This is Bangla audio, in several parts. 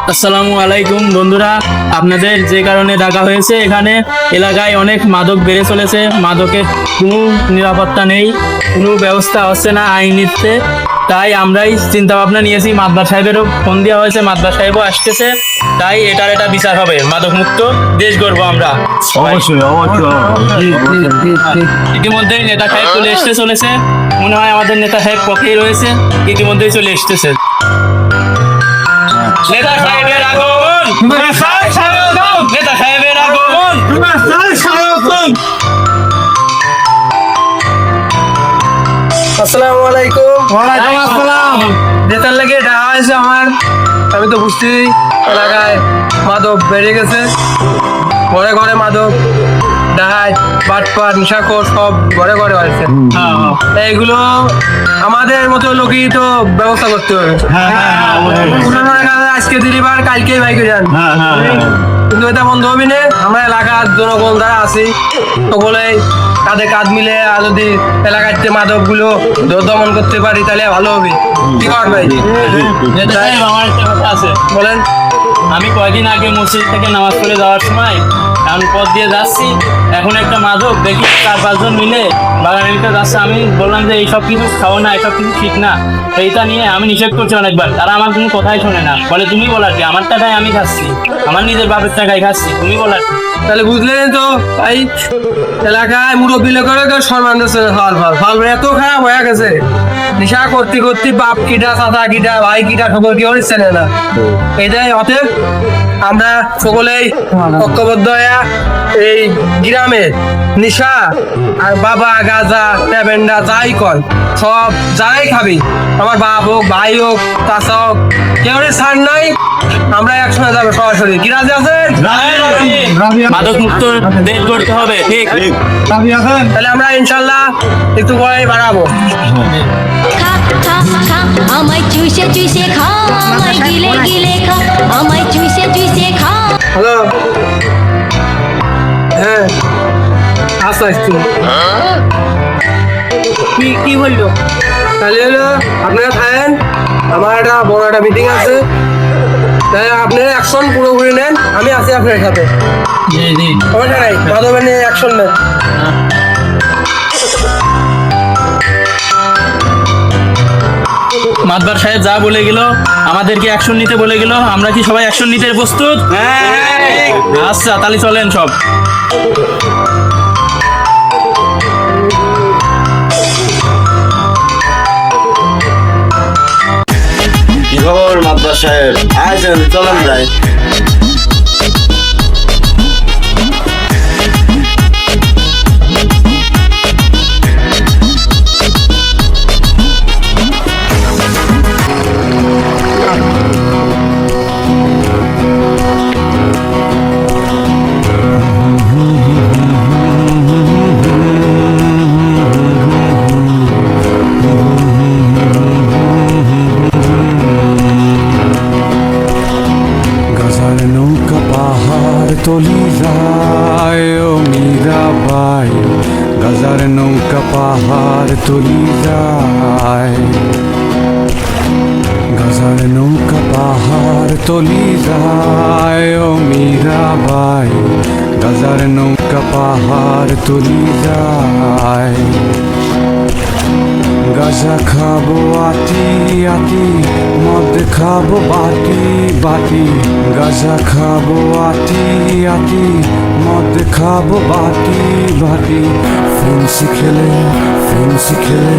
আসসালামু আলাইকুম বন্ধুরা, আপনাদের যে কারণে ডাকা হয়েছে, এখানে এলাকায় অনেক মাদক বেড়ে চলেছে। মাদকের কোনো নিরাপত্তা নেই, কোনো ব্যবস্থা হচ্ছে না আইনিতে। তাই আমরাই চিন্তা ভাবনা নিয়েছি, মাতবার সাহেবেরও ফোন দেওয়া হয়েছে, মাতবার সাহেবও আসতেছে। তাই এটার এটা বিচার হবে, মাদক মুক্ত দেশ গড়বো আমরা। ইতিমধ্যেই নেতা সাহেব চলেছে, মনে হয় আমাদের নেতা সাহেব পক্ষেই রয়েছে, ইতিমধ্যেই চলে এসতেছে। নেতা সাহেবের আগমন, নেতা সাহেবের আগমন। আসসালামু আলাইকুম। ওয়ালাইকুম আসসালাম। নেতার লাগে ডাকা হয়েছে আমার। আমি তো বুঝছি এলাকায় মাদক বেড়ে গেছে, ঘরে ঘরে মাদক, ডাহাত, বাটপার, নেশাখোর সব ঘরে ঘরে হয়েছে। এইগুলো আমাদের মতো লোকই তো ব্যবস্থা করতে হবে। আজকে দিলিবার কালকেই বাইকে যান, কিন্তু এটা বন্ধ হবে না। আমরা এলাকার জনগণ যারা আছি সকলে কাঁধে কাঁধ মিলে যদি এলাকার যে মাদক গুলো দমন করতে পারি তাহলে ভালো হবে। কি কর ভাই? আমার একটা কথা আছে, বলেন। আমি কয়েকদিন আগে মসজিদ থেকে নামাজ পড়ে যাওয়ার সময় এখন পথ দিয়ে যাচ্ছি, এখন একটা মাদক দেখি 4-5 জন মিলে বাগানিতে যাচ্ছে। আমি বললাম যে এইসব কিছু খাও না, এইসব কিছু ঠিক না। এইটা নিয়ে আমি নিষেধ করছি অনেকবার, তারা আমার কোনো কথাই শোনে না। বলে তুমি বলার কি, আমার টাকায় আমি খাচ্ছি, আমার নিজের বাপের টাকায় খাচ্ছি, তুমি বলার কি? তাহলে বুঝলেন তো ভাই, এলাকায় মুরব্বী লোকেরও কেউ সম্মান দিচ্ছে না। ফল এত খারাপ হয়ে গেছে, নেশা করতে করতে বাপ কিটা, চাচা কিটা, ভাই কিটা, সকল কেউ নিচ্ছে না। এটাই অতএব আমরা সকলেই ঐক্যবদ্ধ হয়ে এই গ্রামে নেশা আর বাবা গাঁজা ট্যাবেন্ডা যাই কর, সব যারাই খাবি, আমার বাপ হোক, ভাই হোক, চাচা হোক, কেউ ছাড় নাই। আমরা একসঙ্গে যাবো সরাসরি। কি রাজি আছেন? মাদক মুক্ত দেশ করতে হবে, ঠিক? তাহলে আমরা ইনশাল্লাহ একটু পরে বাড়াবো। খা খা খা আমায় চুষে চুষে খা, আমায় গিলে গিলে খা, আমায় চুষে চুষে খা। হ্যালো, হ্যাঁ আচ্ছা আসছি। কি বললো? তাহলে হলো আপনারা থাকেন, আমার একটা বড় একটা মিটিং আছে, তাই আপনারা অ্যাকশন পুরোপুরি নেন, আমি আছি আপনার সাথে। সমস্যা নাই, মাধবের নিয়ে অ্যাকশন নেন। মাতবার সাহেব যা বলে গেল, আমাদেরকে অ্যাকশন নিতে বলে গেল, আমরা কি সবাই অ্যাকশন নিতে প্রস্তুত? আচ্ছা তাহলে চলেন সব। কি খবর মাতবার সাহেব? আছেন, চলেন যাই। তলি যায় ও মীরাবাই, গাজার নৌকা পাহাড় তলি যায়, গাজার নৌকা পাহাড় তলি যায় ও মীরাবাই, গাজার নৌকা পাহাড় তলি যায়। গাজা খাবো আটি আটি, মদ খাবো বাটি বাটি, গাজা খাবো আটি আটি, মদ খাবো বাটি বাটি। ফেন্সি খেলে ফেন্সি খেলে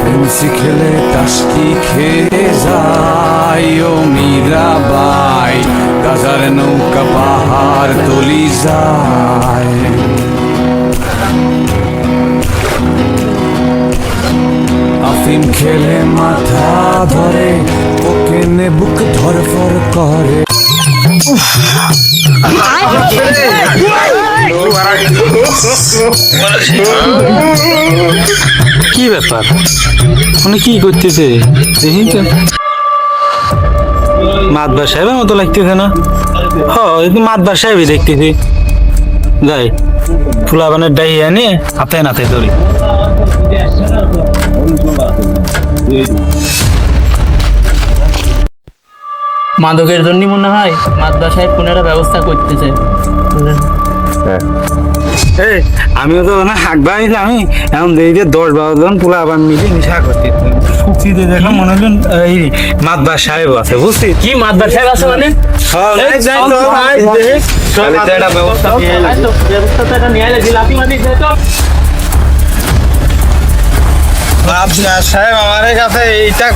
ফেন্সি খেলে টাস্কি খেয়ে যায় ও মীরাবাই, গাজার নৌকা পাহাড় তলি যায়। আফিম খেলে মাথা ধরে, ওকে নে বুক ধরফর করে। কি ব্যাপার, মানে কি করতেছে দেখি তো। মাতবার সাহেবের মতো লাগতেছে না? একটু মাতবার সাহেবই দেখতেছি যাই ফুলাবানের ডাই আনি হাতে নাতে ধরি মাদকের জন্য মনে হয় মাদ্রাসায় সাহেব কোনো একটা ব্যবস্থা করতেছে। এই আমিও তো না হাঁকবা আমি এখন দেখি যে 10-12 জন পোলা আবার মিলে নিশা করতে শুকিতে দেখলাম মনে হলেন এই মাতবার সাহেব আছে বুঝছি কি মাদ্রাসায় সাহেব আছে মানে? এই যাই তো ভাই দেখ তাহলে তো একটা ব্যবস্থা নিয়ে এলাম। ব্যবস্থাটা এটা নিয়ে এলে জিলাপি মানে দে তো। মাতবার সাহেব আমার কাছে এইটা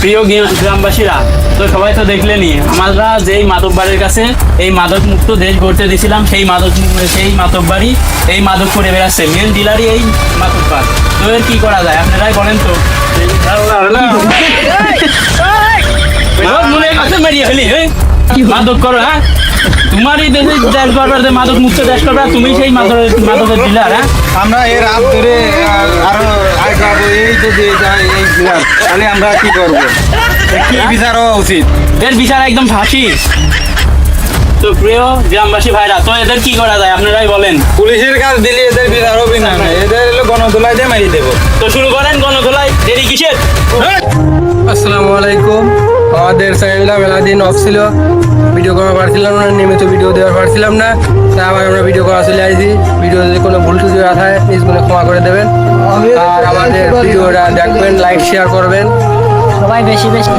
প্রিয় গ্রামবাসীরা, তো সবাই তো দেখলেনি আমরা যেই মাদক বাড়ির কাছে এই মাদক মুক্ত দেশ গড়তে দিয়েছিলাম, সেই মাদক বাড়ি এই মাদক করে বেড়াচ্ছে, মেন ডিলারই এই মাদক বাড়ি। তো এর কি করা যায় আপনারাই বলেন তো। মনে কাছে মারিয়ে ফেলি মাদক করো, হ্যাঁ তোমারই দেশে দেশ করবার, মাদক মুক্ত দেশ করবা, তুমি সেই মাদকের ডিলার। হ্যাঁ আমরা এর হাত ধরে আরো আগাবো, এই যদি এই দিলাম তাহলে আমরা কি করবো? কি বিচার হওয়া উচিত? এর বিচার একদম ফাঁসি। তো প্রিয় গ্রামবাসী ভাইরা, তো এদের কি করা যায় আপনারাই বলেন। পুলিশের কাজ দিলে এদের বিচার হবে না, এদের হলো গণদোলাই দিয়ে মারি দেবো। তো শুরু করেন গণধোলাই, দেরি কিসের? আসসালামু আলাইকুম। আমাদের চ্যানেলটা মেলা দিন অফ ছিল, ভিডিও করা পারছিলাম না, নিয়মিত ভিডিও দেওয়া পারছিলাম না, তাই আবার আমরা ভিডিও করা চলে আসছি। ভিডিও যদি কোনো ভুল টুটি হয় প্লিজ কোনো ক্ষমা করে দেবেন, আর আমাদের ভিডিওটা দেখবেন, লাইক শেয়ার করবেন। সবাই বেশি বেশি